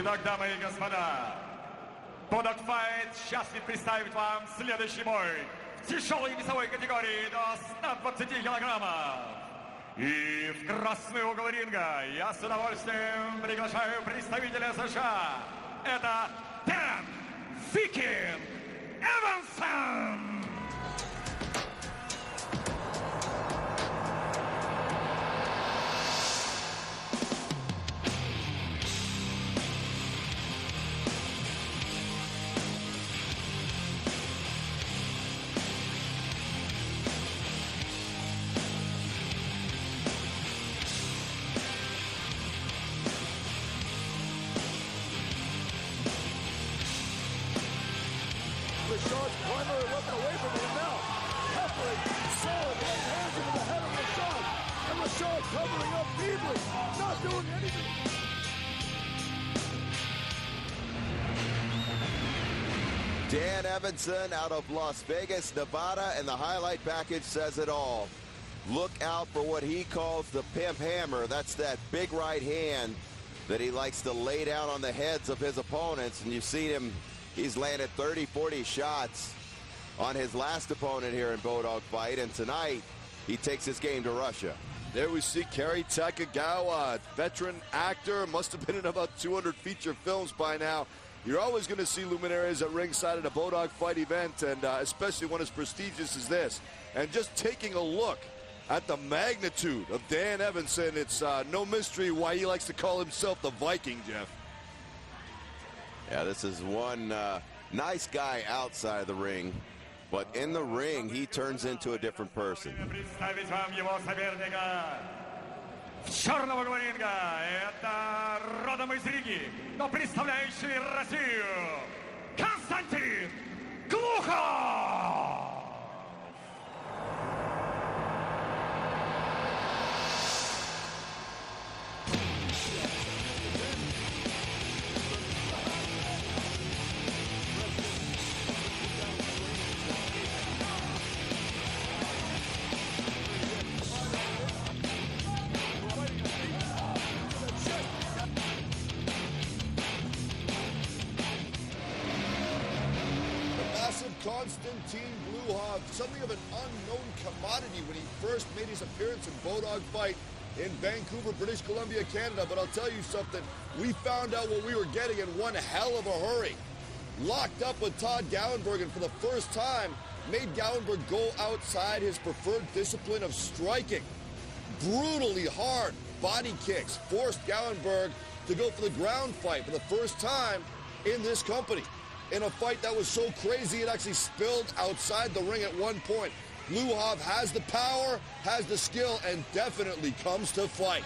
Итак, дамы и господа, BodogFight счастлив представить вам следующий бой в тяжелой весовой категории до 120 килограммов. И в красный угол ринга я с удовольствием приглашаю представителя США. Это Dan Evensen. Rashad's primary weapon away from him now. Peppering, solid right hands into the head of Rashad. And Rashad covering up feebly, not doing anything. Dan Evensen out of Las Vegas, Nevada, and the highlight package says it all. Look out for what he calls the pimp hammer. That's that big right hand that he likes to lay down on the heads of his opponents. And you've seen him. He's landed 30, 40 shots on his last opponent here in BodogFight, and tonight he takes his game to Russia. There we see Kerry Takagawa, veteran actor, must have been in about 200 feature films by now. You're always going to see luminaries at ringside at a BodogFight event, and especially one as prestigious as this. And just taking a look at the magnitude of Dan Evensen, it's no mystery why he likes to call himself the Viking, Jeff. Yeah, this is one nice guy outside the ring, but in the ring, he turns into a different person. Представить вам его соперника в черном углу ринга. Это родом из Риги, но представляющий Россию Константин Глухов. Konstantin Gluhov, something of an unknown commodity when he first made his appearance in BodogFight in Vancouver, British Columbia, Canada. But I'll tell you something, we found out what we were getting in one hell of a hurry. Locked up with Todd Gallenberg, and for the first time, made Gallenberg go outside his preferred discipline of striking. Brutally hard body kicks forced Gallenberg to go for the ground fight for the first time in this company. In a fight that was so crazy it actually spilled outside the ring at one point. Gluhov has the power, has the skill, and definitely comes to fight.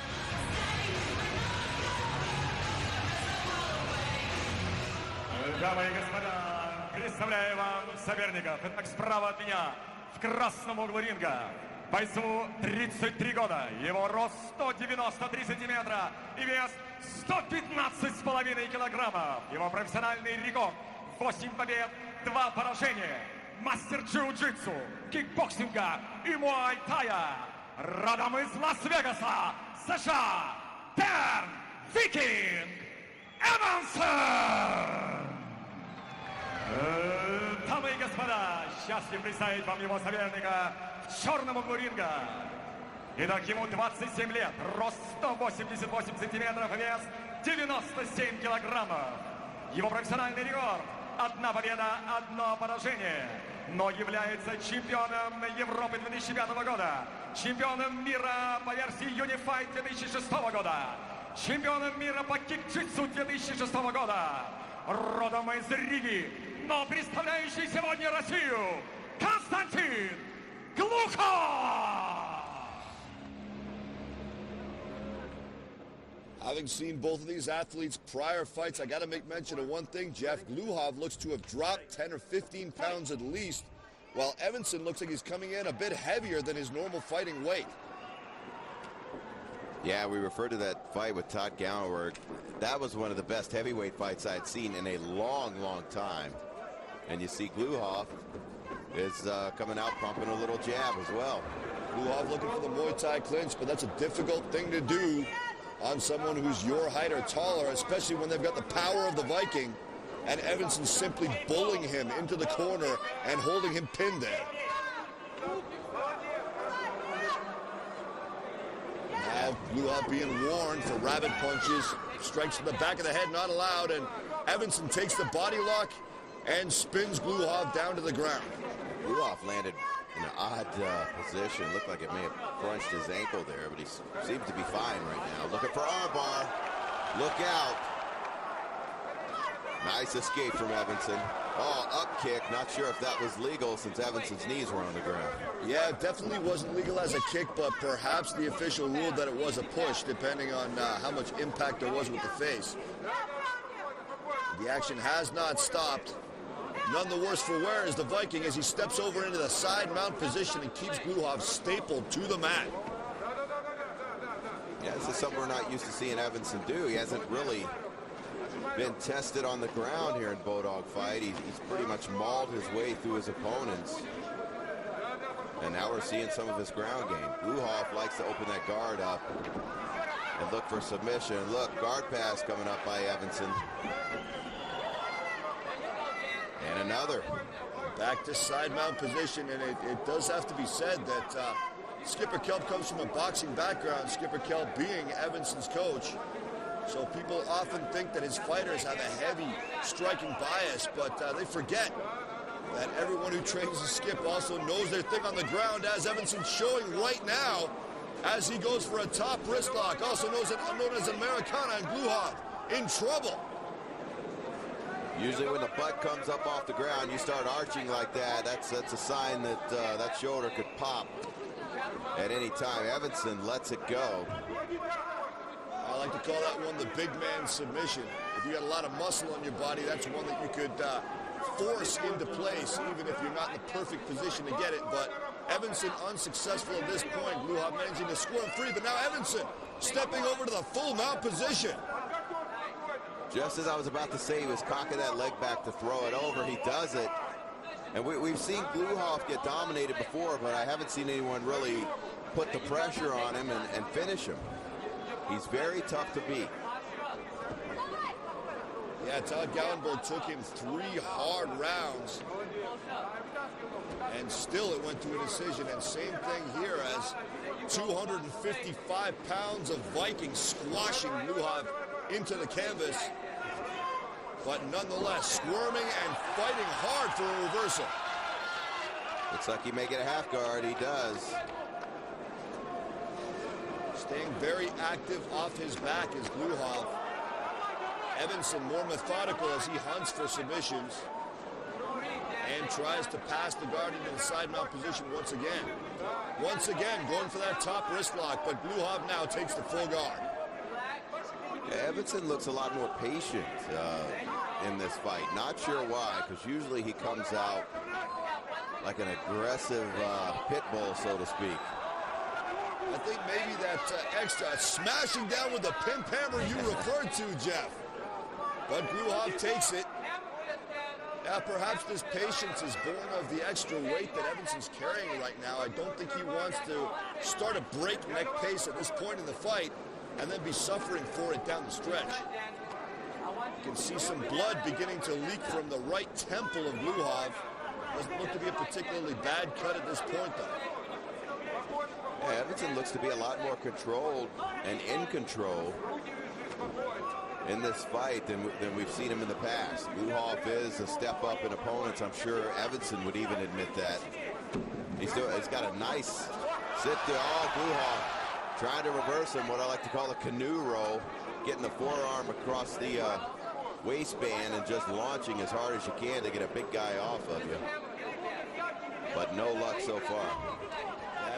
Дамы и господа, представляю вам соперников. Итак, справа от меня, в красном углу ринга, бойцу 33 года. Его рост 193 сантиметра и вес 115,5 килограммов. Его профессиональный рекорд 8 побед, 2 поражения. Мастер джиу-джитсу, кикбоксинга и муай-тая. Родом из Лас-Вегаса, США, Dan Evensen. Дамы и господа, счастлив представить вам его соперника в черном углу ринга. Итак, ему 27 лет, рост 188 сантиметров, вес 97 килограммов. Его профессиональный рекорд – 1 победа, 1 поражение. Но является чемпионом Европы 2005 года, чемпионом мира по версии Unified 2006 года, чемпионом мира по кикджитсу 2006 года, родом из Риги, но представляющий сегодня Россию Константин Глухов. Having seen both of these athletes' prior fights, I got to make mention of one thing, Jeff. Gluhov looks to have dropped 10 or 15 pounds at least, while Evensen looks like he's coming in a bit heavier than his normal fighting weight. Yeah, we referred to that fight with Todd Gallenberg. That was one of the best heavyweight fights I'd seen in a long, long time. And you see Gluhov is coming out pumping a little jab as well. Gluhov looking for the Muay Thai clinch, but that's a difficult thing to do on someone who's your height or taller, especially when they've got the power of the Viking, and Evensen simply bullying him into the corner and holding him pinned there. Now Gluhov being warned for rabbit punches, strikes to the back of the head, not allowed, and Evensen takes the body lock and spins Gluhov down to the ground. Gluhov landed in an odd position. Looked like it may have crunched his ankle there, but he seems to be fine right now. Looking for armbar. Look out. Nice escape from Evensen. Oh, up kick. Not sure if that was legal since Evensen's knees were on the ground. Yeah, it definitely wasn't legal as a kick, but perhaps the official ruled that it was a push, depending on how much impact there was with the face. The action has not stopped. None the worse for wear is the Viking as he steps over into the side mount position and keeps Gluhov stapled to the mat. Yeah, this is something we're not used to seeing Evensen do. He hasn't really been tested on the ground here in BodogFight. He's pretty much mauled his way through his opponents. And now we're seeing some of his ground game. Gluhov likes to open that guard up and look for submission. Look, guard pass coming up by Evensen. And another. Back to side mount position, and it does have to be said that Skipper Kelp comes from a boxing background, Skipper Kelp being Evensen's coach. So people often think that his fighters have a heavy striking bias, but they forget that everyone who trains the Skip also knows their thing on the ground, as Evensen's showing right now as he goes for a top wrist lock, also known as Americana, and Gluhov in trouble. Usually when the butt comes up off the ground, you start arching like that. That's a sign that that shoulder could pop at any time. Evensen lets it go. I like to call that one the big man submission. If you got a lot of muscle on your body, that's one that you could force into place, even if you're not in the perfect position to get it. But Evensen unsuccessful at this point. Gluhov managing to squirm free, but now Evensen stepping over to the full mount position. Just as I was about to say, he was cocking that leg back to throw it over. He does it. And we've seen Gluhov get dominated before, but I haven't seen anyone really put the pressure on him and finish him. He's very tough to beat. Yeah, Todd Gallenberg took him 3 hard rounds, and still it went to a decision. And same thing here, as 255 pounds of Viking squashing Gluhov into the canvas, but nonetheless squirming and fighting hard for a reversal. Looks like he may get a half guard. He does. Staying very active off his back is Gluhov. Evensen more methodical as he hunts for submissions and tries to pass the guard into the side mount position once again. Once again going for that top wrist lock, but Gluhov now takes the full guard. Yeah, Evensen looks a lot more patient in this fight. Not sure why, because usually he comes out like an aggressive pit bull, so to speak. I think maybe that extra smashing down with the pimp hammer you referred to, Jeff. But Gluhov takes it. Now, perhaps this patience is born of the extra weight that Evensen's carrying right now. I don't think he wants to start a breakneck pace at this point in the fight and then be suffering for it down the stretch. You can see some blood beginning to leak from the right temple of Gluhov. Doesn't look to be a particularly bad cut at this point, though. Yeah, Evensen looks to be a lot more controlled and in control in this fight than we've seen him in the past. Gluhov is a step up in opponents. I'm sure Evensen would even admit that. He's got a nice sit there. Oh, Gluhov trying to reverse him, what I like to call a canoe roll, getting the forearm across the waistband and just launching as hard as you can to get a big guy off of you. But no luck so far.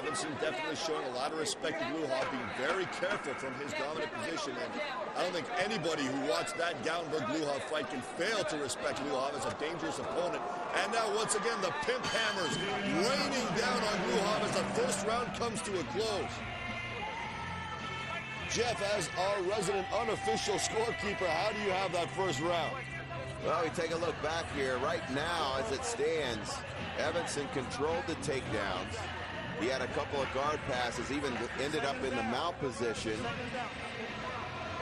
Evensen definitely showing a lot of respect to Gluhov, being very careful from his dominant position, and I don't think anybody who watched that Gallenberg-Gluhov fight can fail to respect Gluhov as a dangerous opponent. And now once again the pimp hammers raining down on Gluhov as the first round comes to a close. Jeff, as our resident unofficial scorekeeper, how do you have that first round? Well, we take a look back here. Right now, as it stands, Evensen controlled the takedowns. He had a couple of guard passes, even ended up in the mount position.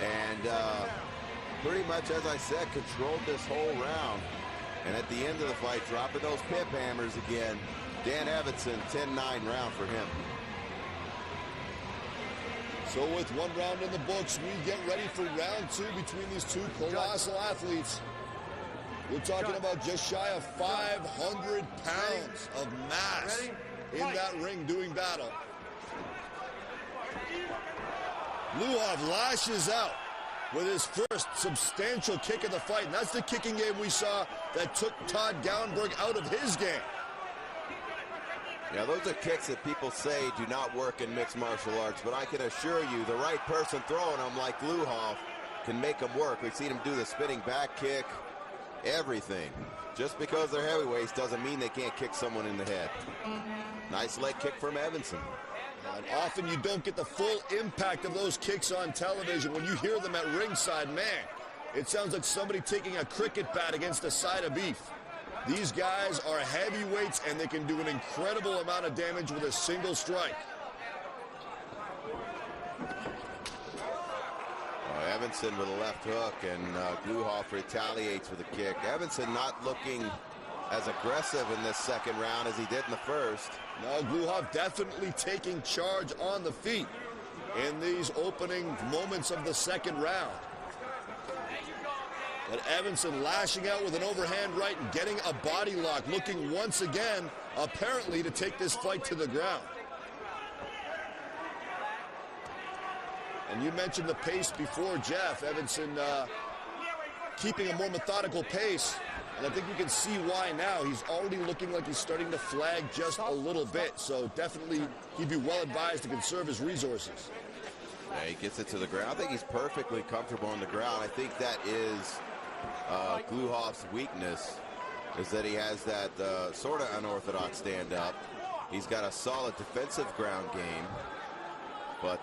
And pretty much, as I said, controlled this whole round. And at the end of the fight, dropping those pimp hammers again. Dan Evensen, 10-9 round for him. So with one round in the books, we get ready for round two between these two colossal athletes. We're talking about just shy of 500 pounds of mass in that ring doing battle. Gluhov lashes out with his first substantial kick of the fight. And that's the kicking game we saw that took Todd Gallenberg out of his game. Yeah, those are kicks that people say do not work in mixed martial arts, but I can assure you the right person throwing them like Gluhov can make them work. We've seen him do the spinning back kick, everything. Just because they're heavyweights doesn't mean they can't kick someone in the head. Nice leg kick from Evensen. And often you don't get the full impact of those kicks on television. When you hear them at ringside, man, it sounds like somebody taking a cricket bat against a side of beef. These guys are heavyweights, and they can do an incredible amount of damage with a single strike. Evensen with a left hook, and Gluhov retaliates with a kick. Evensen not looking as aggressive in this second round as he did in the first. No, Gluhov definitely taking charge on the feet in these opening moments of the second round. But Evensen lashing out with an overhand right and getting a body lock, looking once again, apparently, to take this fight to the ground. And you mentioned the pace before, Jeff. Evensen keeping a more methodical pace. And I think you can see why now. He's already looking like he's starting to flag just a little bit. So definitely he'd be well advised to conserve his resources. Yeah, he gets it to the ground. I think he's perfectly comfortable on the ground. I think that is Gluhov's weakness, is that he has that sort of unorthodox stand-up. He's got a solid defensive ground game. But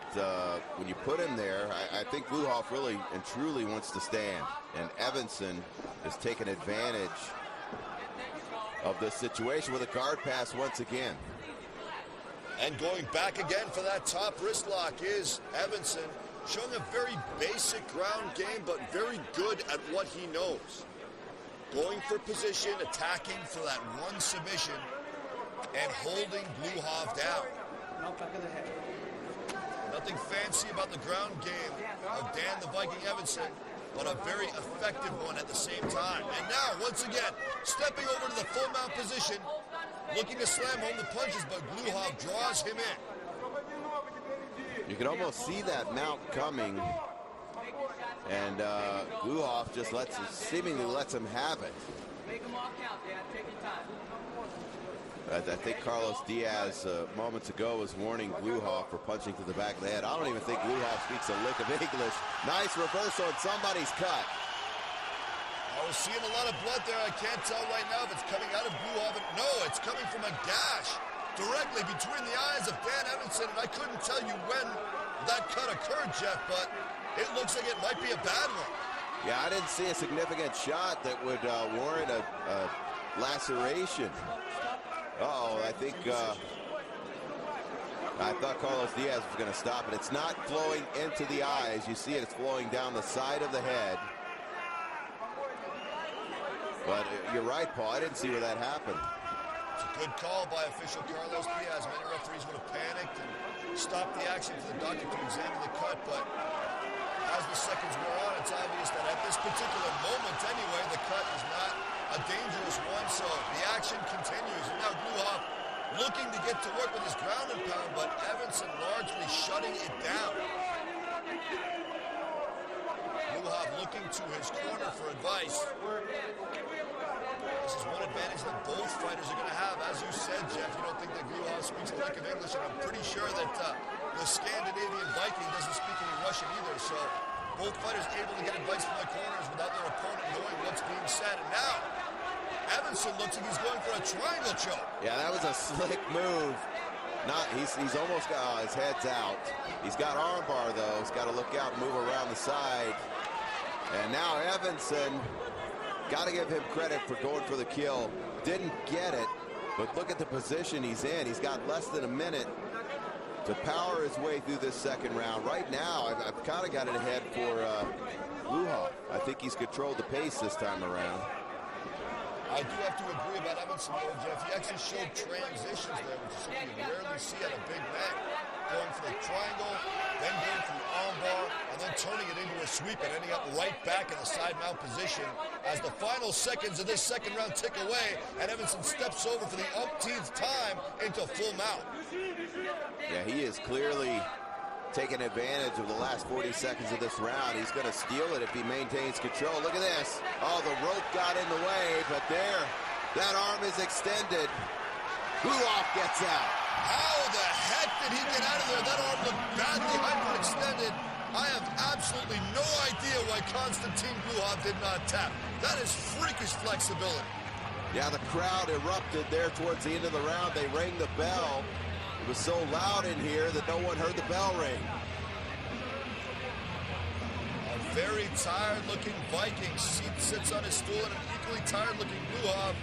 when you put him there, I think Gluhov really and truly wants to stand. And Evensen is taking advantage of this situation with a guard pass once again. And going back again for that top wrist lock is Evensen, showing a very basic ground game, but very good at what he knows. Going for position, attacking for that one submission, and holding Gluhov down. Nothing fancy about the ground game of Dan the Viking Evensen, but a very effective one at the same time. And now, once again, stepping over to the full mount position, looking to slam home the punches, but Gluhov draws him in. You can almost see that mount coming, and Gluhov just seemingly lets him have it. Make them all count, Dan. Take your time. I think Carlos Diaz moments ago was warning Gluhov for punching to the back of the head. I don't even think Gluhov speaks a lick of English. Nice reversal, and somebody's cut. I was seeing a lot of blood there. I can't tell right now if it's coming out of Gluhov. No, it's coming from a gash directly between the eyes of Dan Evensen, and I couldn't tell you when that cut occurred, Jeff, but it looks like it might be a bad one. Yeah, I didn't see a significant shot that would warrant a laceration. Uh-oh, I think I thought Carlos Diaz was going to stop it. It's not flowing into the eyes. You see it, it's flowing down the side of the head. But you're right, Paul. I didn't see where that happened. It's a good call by official Carlos Diaz. Many referees would have panicked and stopped the action for the doctor to examine the cut, but as the seconds wear on, it's obvious that at this particular moment anyway, the cut is not a dangerous one, so the action continues. And now Gluhov looking to get to work with his ground and pound, but Evensen largely shutting it down. Gluhov looking to his corner for advice. This is one advantage that both fighters are going to have. As you said, Jeff, you don't think that Gluhov speaks a lick of English, and I'm pretty sure that the Scandinavian Viking doesn't speak any Russian either, so both fighters able to get advice from their corners without their opponent knowing what's being said. And now, Evensen looks like he's going for a triangle choke. Yeah, that was a slick move. He's almost got his head's out. He's got armbar, though. He's got to look out and move around the side. And now Evensen, got to give him credit for going for the kill. Didn't get it, but look at the position he's in. He's got less than a minute to power his way through this second round. Right now, I've kind of got it ahead for Gluhov. I think he's controlled the pace this time around. I do have to agree about Evensen, though, Jeff. He actually showed transitions there, which is something you rarely see out of big men. Going for the triangle, then going for the armbar, and then turning it into a sweep and ending up right back in the side mount position as the final seconds of this second round tick away, and Evensen steps over for the umpteenth time into full mount. Yeah, he is clearly taking advantage of the last 40 seconds of this round. He's going to steal it if he maintains control. Look at this. Oh, the rope got in the way, but there, that arm is extended. Gluhov gets out. How the heck did he get out of there? That arm looked badly hyperextended. I have absolutely no idea why Konstantin Gluhov did not tap. That is freakish flexibility. Yeah, the crowd erupted there towards the end of the round. They rang the bell. It was so loud in here that no one heard the bell ring. A very tired-looking Viking sits on his stool, and an equally tired-looking Gluhov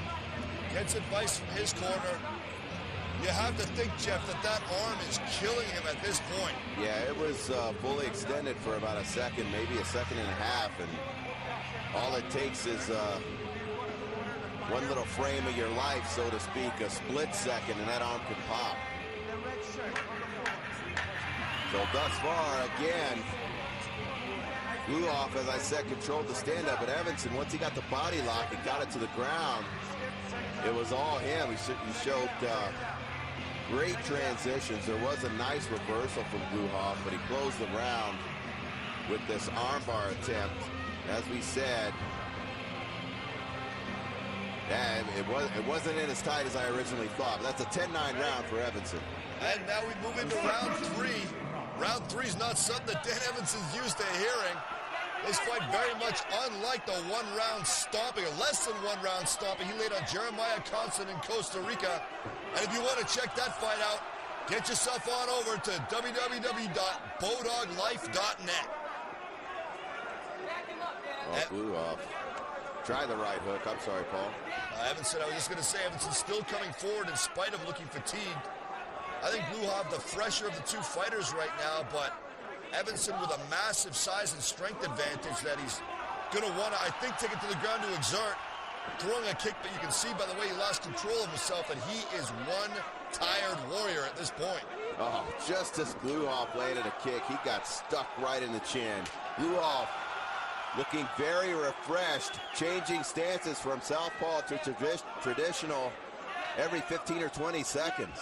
gets advice from his corner. You have to think, Jeff, that arm is killing him at this point. Yeah, it was fully extended for about a second, maybe a second and a half, and all it takes is one little frame of your life, so to speak, a split second, and that arm can pop. So thus far, again, Gluhov, as I said, controlled the stand-up, but Evensen, once he got the body lock and got it to the ground, it was all him. He showed great transitions. There was a nice reversal from Gluhov, but he closed the round with this armbar attempt. As we said, yeah, it wasn't in as tight as I originally thought, but that's a 10-9 round for Evensen. And now we move into round three. Round three is not something that Dan Evensen's used to hearing. This fight very much unlike the one-round stomping, or less than one-round stomping he laid on Jeremiah Constant in Costa Rica. And if you want to check that fight out, get yourself on over to www.bodoglife.net. Oh, Gluhov. Try the right hook. I'm sorry, Paul. Evensen, I was just going to say, Evensen's still coming forward in spite of looking fatigued. I think Gluhov the fresher of the two fighters right now, but Evensen with a massive size and strength advantage that he's going to want to, I think, take it to the ground to exert. Throwing a kick, but you can see by the way he lost control of himself that he is one tired warrior at this point. Oh, just as Gluhov landed a kick, he got stuck right in the chin. Gluhov looking very refreshed, changing stances from southpaw to traditional every 15 or 20 seconds.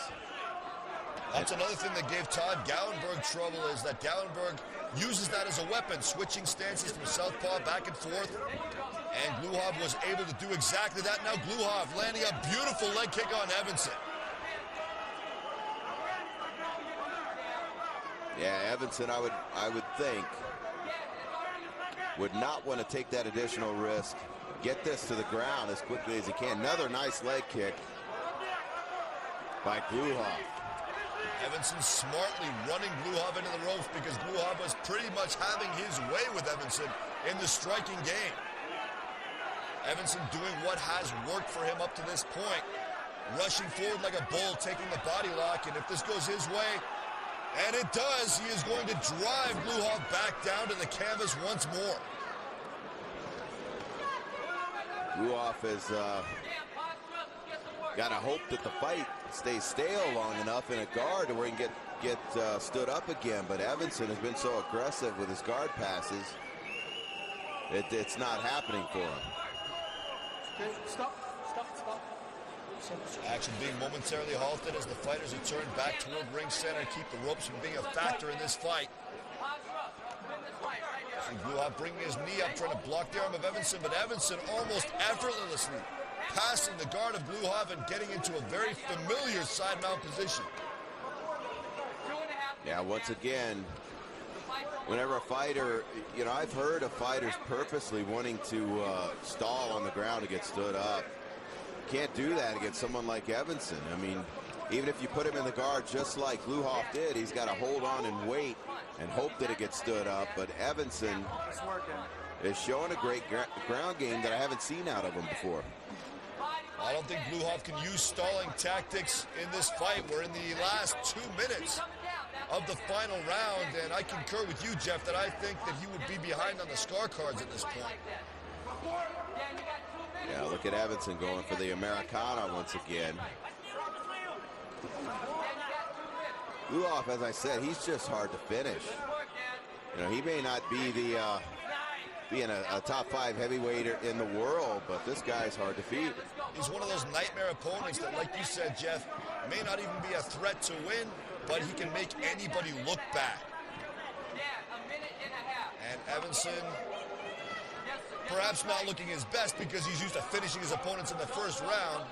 That's another thing that gave Todd Gallenberg trouble, is that Gallenberg uses that as a weapon, switching stances from southpaw back and forth. And Gluhov was able to do exactly that. Now Gluhov landing a beautiful leg kick on Evensen. Yeah, Evensen, I would think, would not want to take that additional risk. Get this to the ground as quickly as he can. Another nice leg kick by Gluhov. Evensen smartly running Gluhov into the ropes because Gluhov was pretty much having his way with Evensen in the striking game. Evensen doing what has worked for him up to this point. Rushing forward like a bull, taking the body lock, and if this goes his way, and it does, he is going to drive Gluhov back down to the canvas once more. Gluhov has got to hope that the fight stays stale long enough in a guard to where he can get stood up again, but Evensen has been so aggressive with his guard passes, it's not happening for him. Stop. Action being momentarily halted as the fighters are turned back toward ring center, keep the ropes from being a factor in this fight. Gluhov bringing his knee up, trying to block the arm of Evensen, but Evensen almost effortlessly passing the guard of Gluhov and getting into a very familiar side mount position. Yeah, once again, whenever a fighter, you know, I've heard of fighters purposely wanting to stall on the ground to get stood up. Can't do that against someone like Evensen. I mean, even if you put him in the guard just like Gluhov did, he's got to hold on and wait and hope that it gets stood up. But Evensen is showing a great ground game that I haven't seen out of him before. I don't think Gluhov can use stalling tactics in this fight. We're in the last 2 minutes of the final round, and I concur with you, Jeff, that I think that he would be behind on the scorecards at this point. Yeah, look at Evensen going for the Americana once again. Gluhov, as I said, he's just hard to finish. You know, he may not be being a top 5 heavyweight in the world, but this guy's hard to beat. He's one of those nightmare opponents that, like you said, Jeff, may not even be a threat to win, but he can make anybody look bad. And Evensen, perhaps not looking his best because he's used to finishing his opponents in the first round,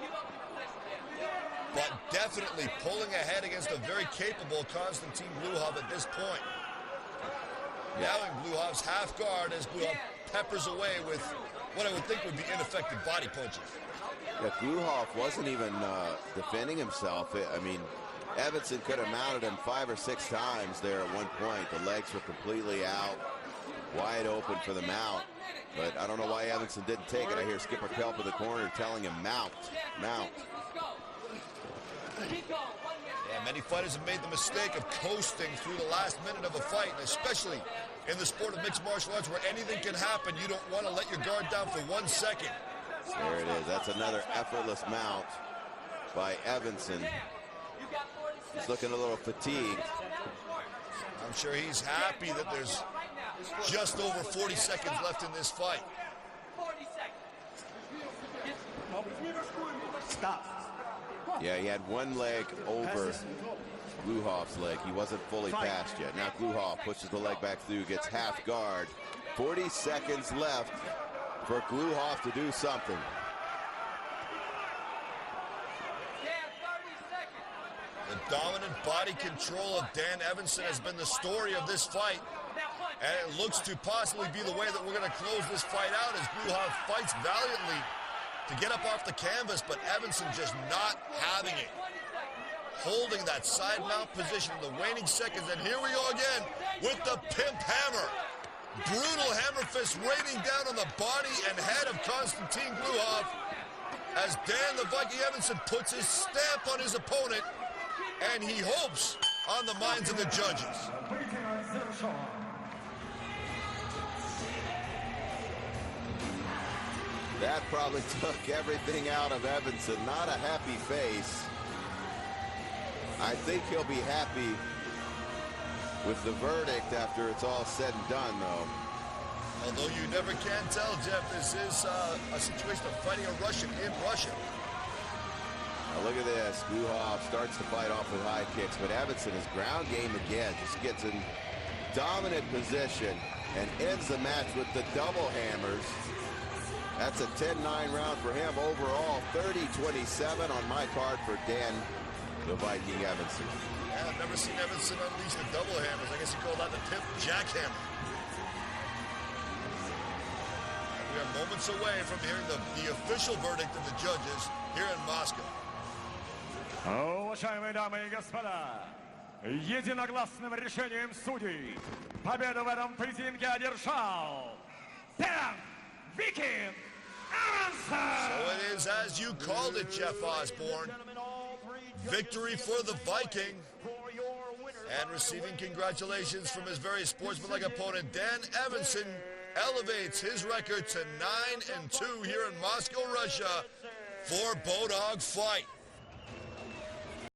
but definitely pulling ahead against a very capable Konstantin Gluhov at this point. Now in Gluhov's half guard as Gluhov peppers away with what I would think would be ineffective body punches. Yeah, Gluhov wasn't even defending himself. I mean, Evensen could have mounted him 5 or 6 times there at one point. The legs were completely out, wide open for the mount. But I don't know why Evensen didn't take it. I hear Skipper Kelp in the corner telling him mount, mount. Yeah, many fighters have made the mistake of coasting through the last minute of a fight, and especially in the sport of mixed martial arts where anything can happen. You don't want to let your guard down for 1 second. There it is. That's another effortless mount by Evensen. He's looking a little fatigued. I'm sure he's happy that there's just over 40 seconds left in this fight. Stop. Yeah, he had one leg over Gluhov's leg. He wasn't fully past yet. Now Gluhov pushes the leg back through, gets half guard. 40 seconds left for Gluhov to do something. The dominant body control of Dan Evensen has been the story of this fight. And it looks to possibly be the way that we're going to close this fight out as Gluhov fights valiantly to get up off the canvas, but Evensen just not having it. Holding that side mount position in the waning seconds, and here we go again with the pimp hammer. Brutal hammer fist raining down on the body and head of Konstantin Gluhov as Dan the Viking Evensen puts his stamp on his opponent, and he hopes on the minds of the judges. That probably took everything out of Evensen. Not a happy face. I think he'll be happy with the verdict after it's all said and done, though. Although you never can tell, Jeff, this is a situation of fighting a Russian in Russia. Now look at this. Gluhov starts to fight off with high kicks, but Evensen is ground game again. Just gets in dominant position and ends the match with the double hammers. That's a 10-9 round for him overall. 30-27 on my card for Dan the Viking Evensen. Yeah, I've never seen Evensen unleash the double hammers. I guess you call that the pimp jackhammer. And we are moments away from hearing the official verdict of the judges here in Moscow. Уважаемые дамы и господа, единогласным решением судей победу в этом поединке одержал Dan Viking Evensen. So it is as you called it, Jeff Osborne. Victory for the Viking. And receiving congratulations from his very sportsmanlike opponent, Dan Evensen elevates his record to 9-2 here in Moscow, Russia for BodogFight.